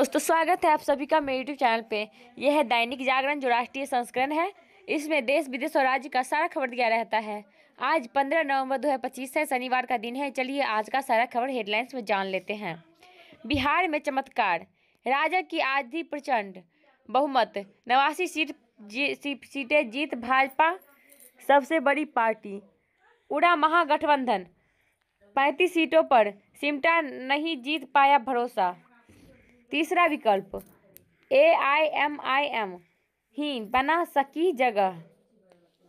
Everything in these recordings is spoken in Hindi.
दोस्तों स्वागत है आप सभी का मेरे यूट्यूब चैनल पे। यह है दैनिक जागरण जो राष्ट्रीय संस्करण है। इसमें देश विदेश और राज्य का सारा खबर दिया रहता है। आज 15 नवंबर 2025 है, शनिवार का दिन है। चलिए आज का सारा खबर हेडलाइंस में जान लेते हैं। बिहार में चमत्कार, राजग की आधी प्रचंड बहुमत, 89 सीटें जीत भाजपा सबसे बड़ी पार्टी। उड़ा महागठबंधन, 35 सीटों पर सिमटा नहीं जीत पाया भरोसा। तीसरा विकल्प AIMIM ही बना सकी जगह।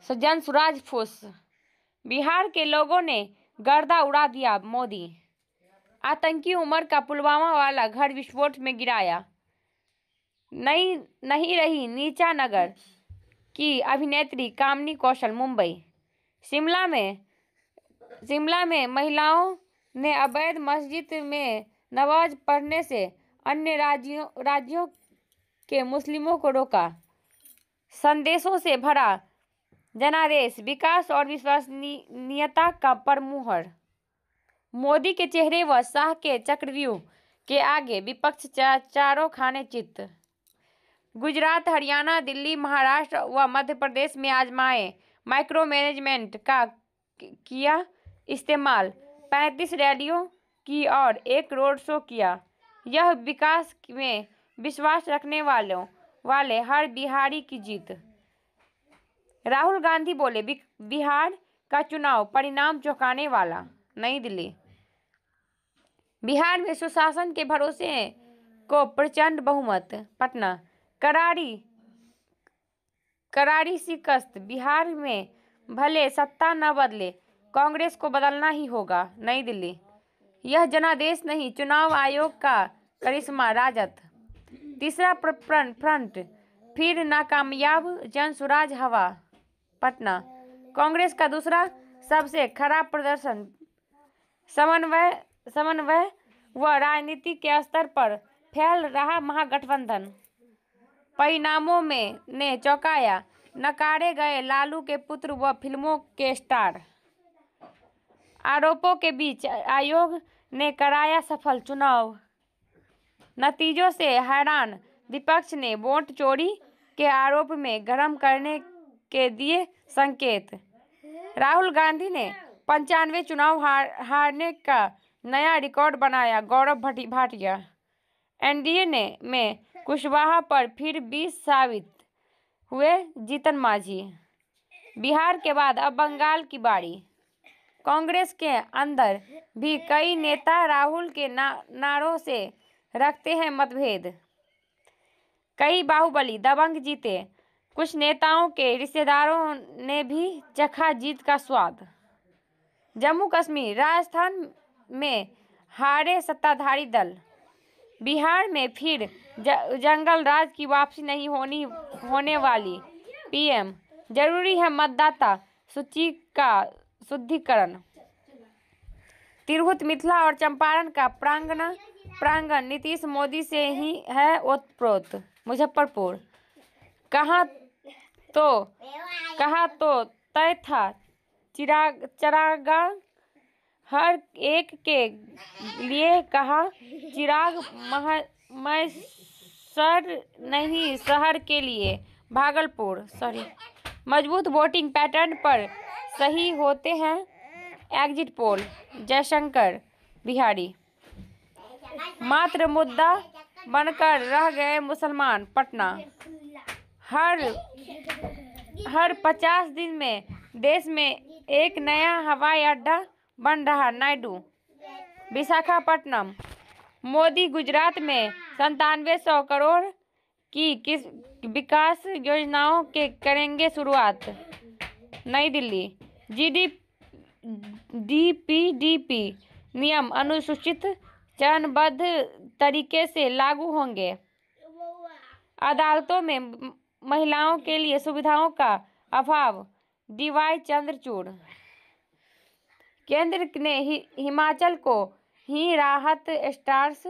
जनसुराज फुस, बिहार के लोगों ने गर्दा उड़ा दिया मोदी। आतंकी उमर का पुलवामा वाला घर विस्फोट में गिराया। नहीं रही नीचा नगर की अभिनेत्री कामिनी कौशल मुंबई। शिमला में महिलाओं ने अवैध मस्जिद में नमाज पढ़ने से अन्य राज्यों के मुस्लिमों को रोका। संदेशों से भरा जनादेश, विकास और विश्वसनीयता का परमुहर। मोदी के चेहरे व शाह के चक्रव्यूह के आगे विपक्ष चारों खाने चित। गुजरात, हरियाणा, दिल्ली, महाराष्ट्र व मध्य प्रदेश में आजमाए माइक्रो मैनेजमेंट का किया इस्तेमाल। 35 रैलियों की और एक रोड शो किया। यह विकास में विश्वास रखने वाले हर बिहारी की जीत। राहुल गांधी बोले, बिहार का चुनाव परिणाम चौंकाने वाला। नई दिल्ली, बिहार में सुशासन के भरोसे को प्रचंड बहुमत। पटना, करारी शिकस्त, बिहार में भले सत्ता न बदले, कांग्रेस को बदलना ही होगा। नई दिल्ली, यह जनादेश नहीं, चुनाव आयोग का करिश्मा राजद। तीसरा फ्रंट फिर नाकामयाब, जनसुराज हवा। पटना, कांग्रेस का दूसरा सबसे खराब प्रदर्शन। समन्वय व राजनीति के स्तर पर फैल रहा महागठबंधन परिणामों में ने चौंकाया। नकारे गए लालू के पुत्र व फिल्मों के स्टार। आरोपों के बीच आयोग ने कराया सफल चुनाव। नतीजों से हैरान विपक्ष ने वोट चोरी के आरोप में गरम करने के दिए संकेत। राहुल गांधी ने 95 चुनाव हारने का नया रिकॉर्ड बनाया। गौरव भाटिया, एनडीए में कुशवाहा पर फिर 20 साबित हुए जीतन मांझी। बिहार के बाद अब बंगाल की बारी। कांग्रेस के अंदर भी कई नेता राहुल के नारों से रखते हैं मतभेद। कई बाहुबली दबंग जीते, कुछ नेताओं के रिश्तेदारों ने भी चखा जीत का स्वाद। जम्मू कश्मीर, राजस्थान में हारे सत्ताधारी दल। बिहार में फिर जंगल राज की वापसी नहीं होने वाली। पीएम, जरूरी है मतदाता सूची का शुद्धिकरण। तिरहुत, मिथिला और चंपारण का प्रांगण नीतीश मोदी से ही है ओतप्रोत। मुजफ्फरपुर, कहा तो तय था चिरागा हर एक के लिए, कहा चिराग मैसर नहीं शहर के लिए। भागलपुर, मजबूत वोटिंग पैटर्न पर सही होते हैं एग्जिट पोल। जयशंकर बिहारी, मात्र मुद्दा बनकर रह गए मुसलमान। पटना, हर 50 दिन में देश में एक नया हवाई अड्डा बन रहा। नायडू, विशाखापट्टनम, मोदी गुजरात में 9700 करोड़ की विकास योजनाओं के करेंगे शुरुआत। नई दिल्ली, DPDP नियम अनुसूचित चरणबद्ध तरीके से लागू होंगे। अदालतों में महिलाओं के लिए सुविधाओं का अभाव। DY चंद्रचूड़, केंद्र ने हिमाचल को ही राहत स्टार्स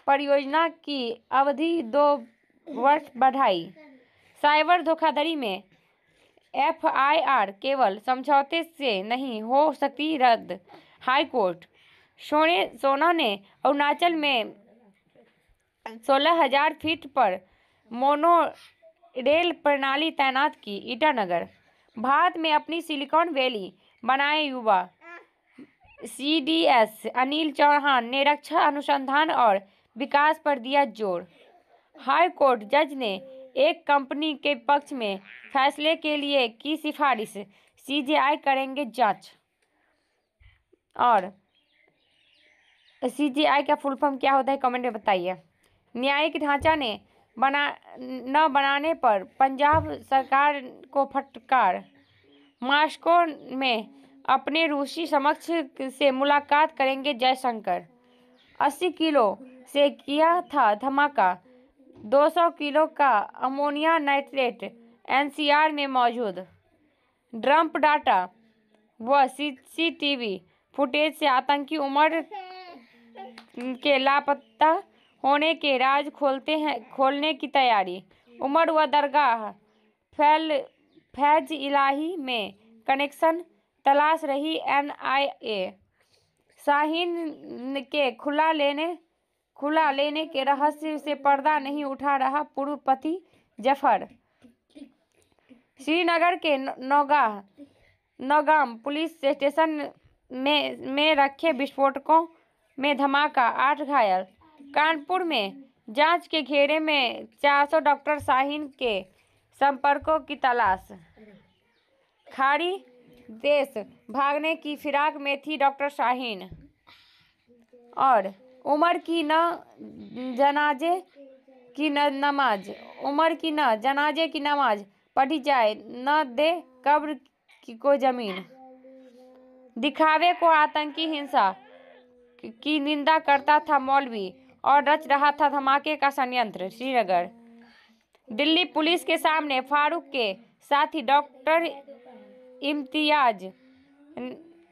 परियोजना की अवधि 2 वर्ष बढ़ाई। साइबर धोखाधड़ी में FIR केवल समझौते से नहीं हो सकती रद्द। हाई कोर्ट, सोना ने अरुणाचल में 16,000 फीट पर मोनो रेल प्रणाली तैनात की। ईटानगर, भारत में अपनी सिलिकॉन वैली बनाए युवा CDS अनिल चौहान ने रक्षा अनुसंधान और विकास पर दिया जोर। हाई कोर्ट जज ने एक कंपनी के पक्ष में फैसले के लिए की सिफारिश, CGI करेंगे जांच। और CGI का फुल फॉर्म क्या होता है कमेंट में बताइए। न्यायिक ढांचा ने न बनाने पर पंजाब सरकार को फटकार। मॉस्को में अपने रूसी समकक्ष से मुलाकात करेंगे जयशंकर। 80 किलो से किया था धमाका, 200 किलो का अमोनिया नाइट्रेट NCR में मौजूद। ट्रंप डाटा व CCTV फुटेज से आतंकी उमर के लापता होने के राज खोलने की तैयारी। उमर व दरगाह फैज इलाही में कनेक्शन तलाश रही NIA। शाहीन के खुला लेने के रहस्य से पर्दा नहीं उठा रहा पूर्व पति जफर। श्रीनगर के नौगाम पुलिस स्टेशन में रखे विस्फोटकों में धमाका, 8 घायल। कानपुर में जांच के घेरे में 400 डॉक्टर, शाहीन के संपर्कों की तलाश। खाड़ी देश भागने की फिराक में थी डॉक्टर शाहीन। और उमर की न जनाजे की नमाज पढ़ी जाए, न दे कब्र को जमीन। दिखावे को आतंकी हिंसा की निंदा करता था मौलवी और रच रहा था धमाके का षड्यंत्र। श्रीनगर, दिल्ली पुलिस के सामने फारूक के साथी डॉक्टर इम्तियाज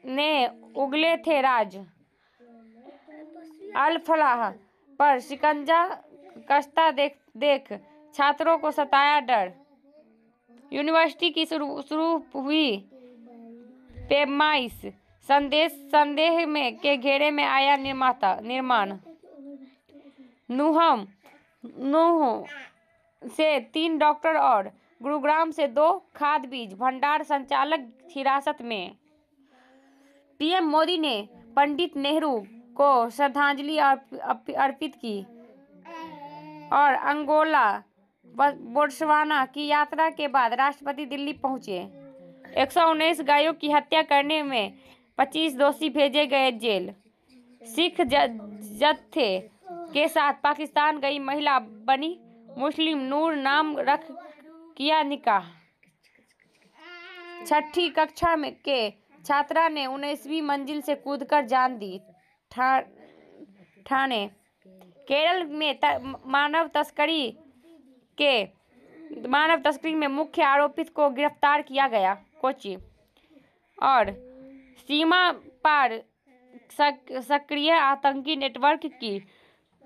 ने उगले थे राज। अल फलाह पर शिकंजा कसता देख छात्रों को सताया डर। यूनिवर्सिटी की शुरू हुई पेमाइश, संदेह में के घेरे में आया निर्माण। नूह से 3 डॉक्टर और गुरुग्राम से 2 खाद बीज भंडार संचालक हिरासत में। PM मोदी ने पंडित नेहरू को श्रद्धांजलि अर्पित की। और अंगोला बोत्सवाना की यात्रा के बाद राष्ट्रपति दिल्ली पहुंचे। 119 गायों की हत्या करने में 25 दोषी भेजे गए जेल। सिख जत्थे के साथ पाकिस्तान गई महिला बनी मुस्लिम, नूर नाम रख किया निकाह। 6ठी कक्षा के छात्रा ने 19वीं मंजिल से कूदकर जान दी। ठाणे, केरल में मानव तस्करी में मुख्य आरोपित को गिरफ्तार किया गया। कोच्चि, और सीमा पार सक्रिय आतंकी नेटवर्क की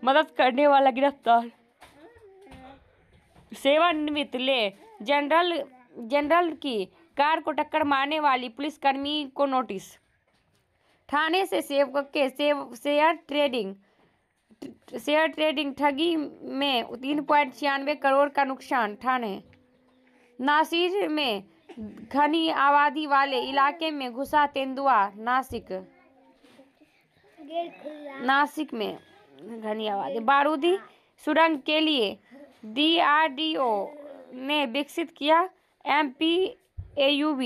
मदद करने वाला गिरफ्तार। सेवानिवृत्त ले जनरल की कार को टक्कर मारने वाली पुलिसकर्मी को नोटिस। ठाणे से सेवक के शेयर ट्रेडिंग ठगी में 3.96 करोड़ का नुकसान। ठाणे, नासिर में घनी आबादी वाले इलाके में घुसा तेंदुआ। नासिक में घनी आबादी। बारूदी सुरंग के लिए DRDO ने विकसित किया MPAUV।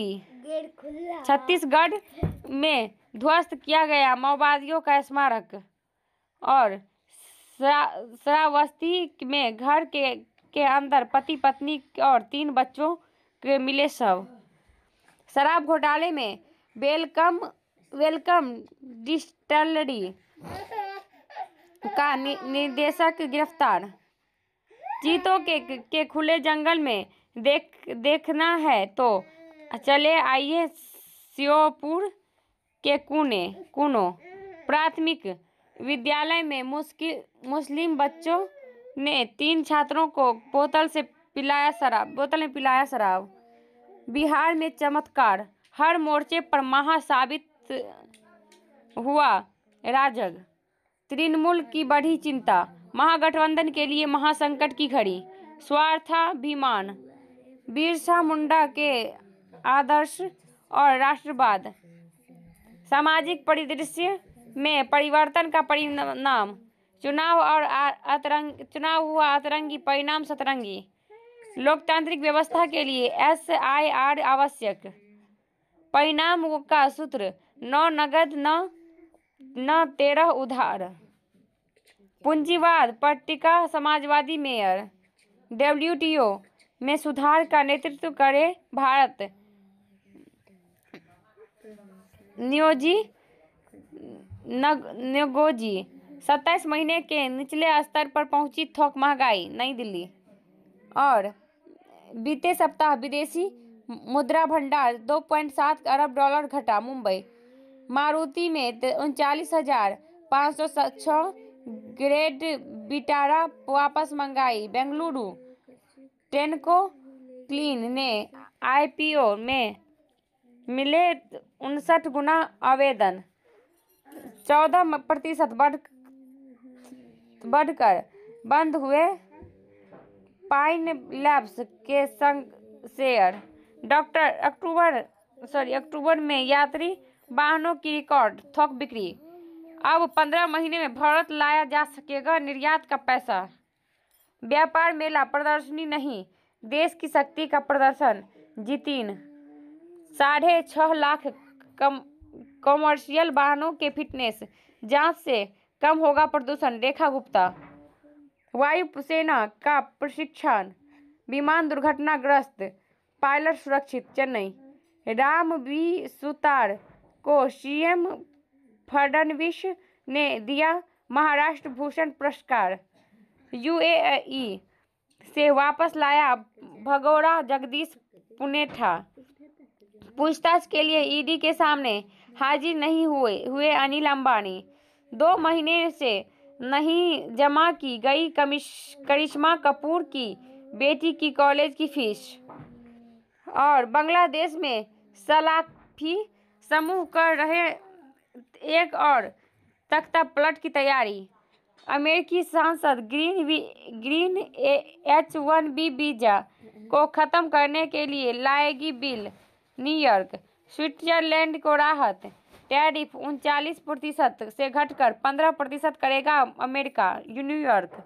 छत्तीसगढ़ में ध्वस्त किया गया माओवादियों का स्मारक। और श्रावस्ती में घर के अंदर पति पत्नी और 3 बच्चों के मिले शव। शराब घोटाले में वेलकम डिस्टिलरी का निदेशक गिरफ्तार। चीतों के खुले जंगल में देखना है तो चले आइए श्योपुर के कूनो प्राथमिक विद्यालय में मुस्लिम बच्चों ने 3 छात्रों को बोतल में पिलाया शराब। बिहार में चमत्कार, हर मोर्चे पर महा साबित हुआ राजग। तृणमूल की बढ़ी चिंता, महागठबंधन के लिए महासंकट की घड़ी, स्वार्थाभिमान, बिरसा मुंडा के आदर्श और राष्ट्रवाद, सामाजिक परिदृश्य में परिवर्तन का परिणाम, चुनाव हुआ अतरंगी, परिणाम सतरंगी, लोकतांत्रिक व्यवस्था के लिए SIR आवश्यक, परिणाम का सूत्र, न नगद न 13 उधार, पूंजीवाद पर टिका समाजवादी मेयर, WTO में सुधार का नेतृत्व करे भारत, न्योगोजी, 27 महीने के निचले स्तर पर पहुंची थोक महंगाई, नई दिल्ली। और बीते सप्ताह विदेशी मुद्रा भंडार 2.7 अरब डॉलर घटा, मुंबई। मारुति में 39,506 ग्रेड विटारा वापस मंगाई, बेंगलुरु। टेनको क्लीन ने IPO में मिले 59 गुना आवेदन, 14% बढ़कर बंद हुए पाइन लैब्स के शेयर। अक्टूबर में यात्री वाहनों की रिकॉर्ड थोक बिक्री। अब 15 महीने में भारत लाया जा सकेगा निर्यात का पैसा। व्यापार मेला प्रदर्शनी नहीं, देश की शक्ति का प्रदर्शन। G3 6.5 लाख कमर्शियल वाहनों के फिटनेस जांच से कम होगा प्रदूषण, रेखा गुप्ता। वायुसेना का प्रशिक्षण, विमान दुर्घटनाग्रस्त पायलट सुरक्षित, चेन्नई। राम बी सुतार को CM फडणवीस ने दिया महाराष्ट्र भूषण पुरस्कार। UAE से वापस लाया भगोड़ा जगदीश पुनेठा। पूछताछ के लिए ED के सामने हाजिर नहीं हुए अनिल अंबानी। 2 महीने से नहीं जमा की गई करिश्मा कपूर की बेटी की कॉलेज की फीस। और बांग्लादेश में सलाफी समूह कर रहे एक और तख्ता पलट की तैयारी। अमेरिकी सांसद ग्रीन H-1B वीजा को खत्म करने के लिए लाएगी बिल। न्यूयॉर्क। स्विट्जरलैंड को राहत, टैरिफ 39% से घटकर 15% करेगा अमेरिका। न्यूयॉर्क।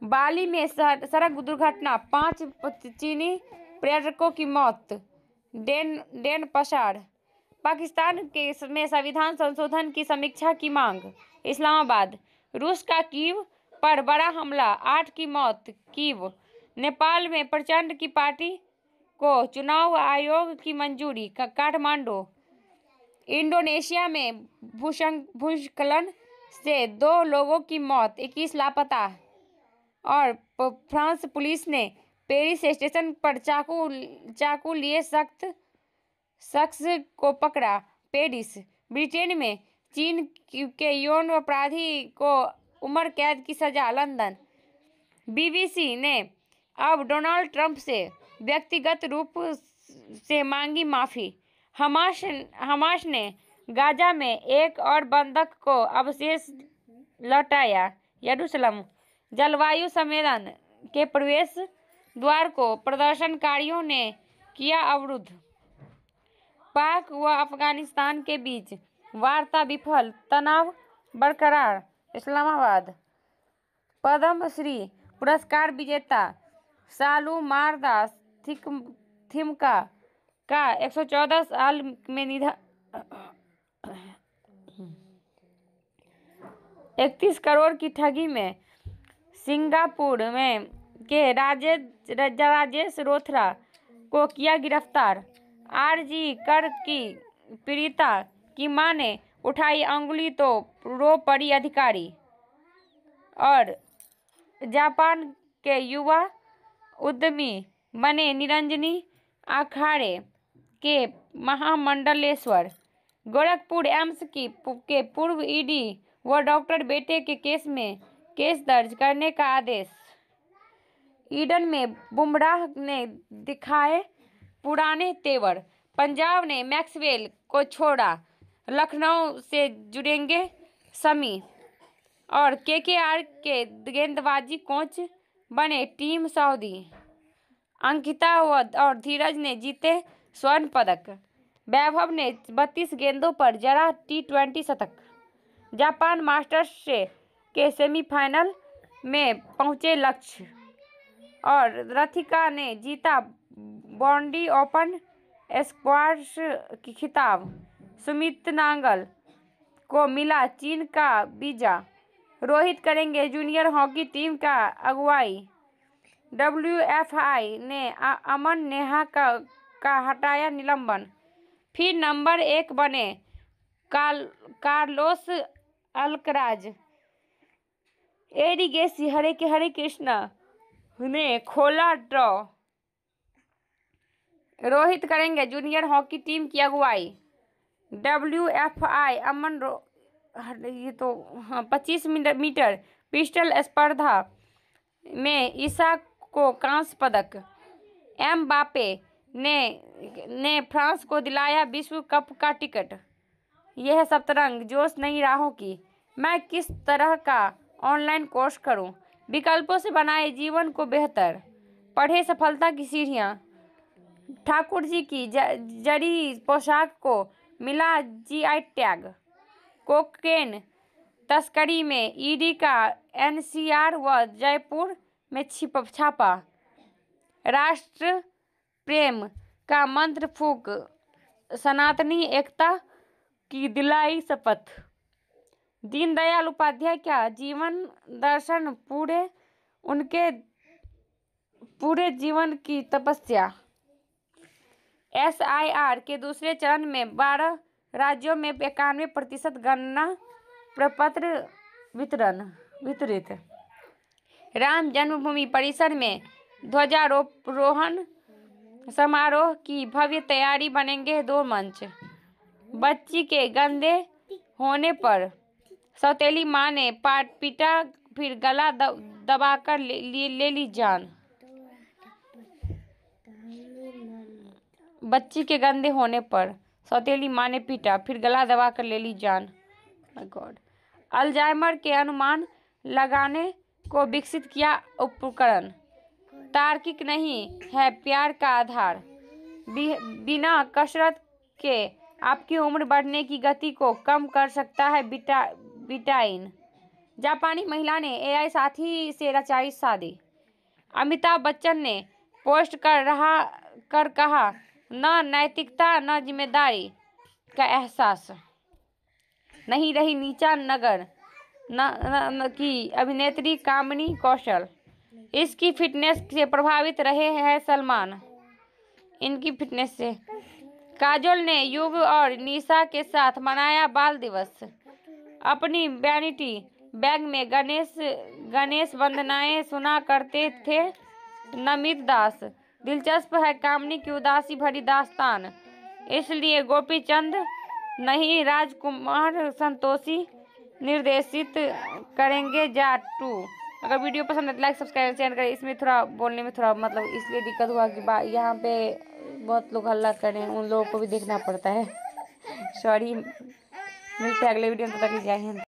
बाली में सड़क दुर्घटना, 5 चीनी पर्यटकों की मौत। डेनपसार। पाकिस्तान में संविधान संशोधन की समीक्षा की मांग। इस्लामाबाद। रूस का कीव पर बड़ा हमला, 8 की मौत। कीव। नेपाल में प्रचंड की पार्टी को चुनाव आयोग की मंजूरी। काठमांडू। इंडोनेशिया में भूस्खलन से 2 लोगों की मौत, 21 लापता। और फ्रांस पुलिस ने पेरिस स्टेशन पर चाकू लिए शख्स को पकड़ा। पेरिस। ब्रिटेन में चीन के यौन अपराधी को उम्र कैद की सजा। लंदन। BBC ने अब डोनाल्ड ट्रंप से व्यक्तिगत रूप से मांगी माफी। हमास ने गाजा में एक और बंधक को अवशेष लौटाया। यरूशलेम। जलवायु सम्मेलन के प्रवेश द्वार को प्रदर्शनकारियों ने किया अवरुद्ध। पाक व अफगानिस्तान के बीच वार्ता विफल, तनाव बरकरार। इस्लामाबाद। पद्मश्री पुरस्कार विजेता सालू मारदा थिमका का 114 साल में निधन। 31 करोड़ की ठगी में सिंगापुर में के राजेश रोथरा को किया गिरफ्तार। RG कर की पीड़िता की मां ने उठाई अंगुली तो रो पड़ी अधिकारी। और जापान के युवा उद्यमी बने निरंजनी अखाड़े के महामंडलेश्वर। गोरखपुर एम्स के पूर्व ED व डॉक्टर बेटे के केस में केस दर्ज करने का आदेश। ईडन में बुमराह ने दिखाए पुराने तेवर, पंजाब ने मैक्सवेल को छोड़ा, लखनऊ से जुड़ेंगे शमी। और केकेआर के गेंदबाजी कोच बने टीम सऊदी। अंकिता और धीरज ने जीते स्वर्ण पदक। वैभव ने 32 गेंदों पर जड़ा T20 शतक। जापान मास्टर्स के सेमीफाइनल में पहुंचे लक्ष्य। और रथिका ने जीता बॉन्डी ओपन स्क्वैश की खिताब। सुमित नागल को मिला चीन का वीजा। रोहित करेंगे जूनियर हॉकी टीम का अगुवाई। WFI ने अमन नेहा का हटाया निलंबन। फिर नंबर 1 बने कार्लोस अल्कराज। एडिगेसी हरे कृष्णा ने खोला ड्रॉ। रोहित करेंगे जूनियर हॉकी टीम की अगुवाई। WFI अमन 25 मीटर पिस्टल स्पर्धा में ईसा को कांस्य पदक। एमबापे ने फ्रांस को दिलाया विश्व कप का टिकट। यह शतरंज जोश नहीं राहों की। मैं किस तरह का ऑनलाइन कोर्स करूं? विकल्पों से बनाए जीवन को बेहतर। पढ़े सफलता की सीढ़ियां। ठाकुर जी की जरी पोशाक को मिला GI टैग। कोकेन तस्करी में ईडी का NCR व जयपुर में छापा। राष्ट्र प्रेम का मंत्र फूंक सनातनी एकता की दिलाई शपथ। दीनदयाल उपाध्याय का जीवन दर्शन उनके पूरे जीवन की तपस्या। SIR के दूसरे चरण में 12 राज्यों में 91% गणना प्रपत्र वितरित। राम जन्मभूमि परिसर में ध्वजारोहण समारोह की भव्य तैयारी। बनेंगे 2 मंच। बच्ची के गंदे होने पर सौतेली मां ने पीटा, फिर गला दबाकर ले ली जान। बच्ची के गंदे होने पर सौतेली मां ने पीटा, फिर गला दबाकर ले ली जान। My God. अल्जाइमर के अनुमान लगाने को विकसित किया उपकरण। तार्किक नहीं है प्यार का आधार। बिना कसरत के आपकी उम्र बढ़ने की गति को कम कर सकता है बिटाइन। जापानी महिला ने AI साथी से रचाई शादी। अमिताभ बच्चन ने पोस्ट कर कहा, न नैतिकता न जिम्मेदारी का एहसास। नहीं रही नीचा नगर न की अभिनेत्री कामिनी कौशल। इसकी फिटनेस से प्रभावित रहे हैं सलमान। इनकी फिटनेस से। काजोल ने युग और निशा के साथ मनाया बाल दिवस। अपनी वैनिटी बैग में गणेश वंदनाएं सुना करते थे नमित दास। दिलचस्प है कामिनी की उदासी भरी दास्तान। इसलिए गोपी चंद नहीं राजकुमार संतोषी निर्देशित करेंगे जाट 2। अगर वीडियो पसंद है तो लाइक सब्सक्राइब शेयर करें। इसमें थोड़ा बोलने में थोड़ा इसलिए दिक्कत हुआ कि यहाँ पे बहुत लोग हल्ला करें, उन लोगों को भी देखना पड़ता है। सॉरी। मिलते हैं अगले वीडियो में। तब तक जय हिंद।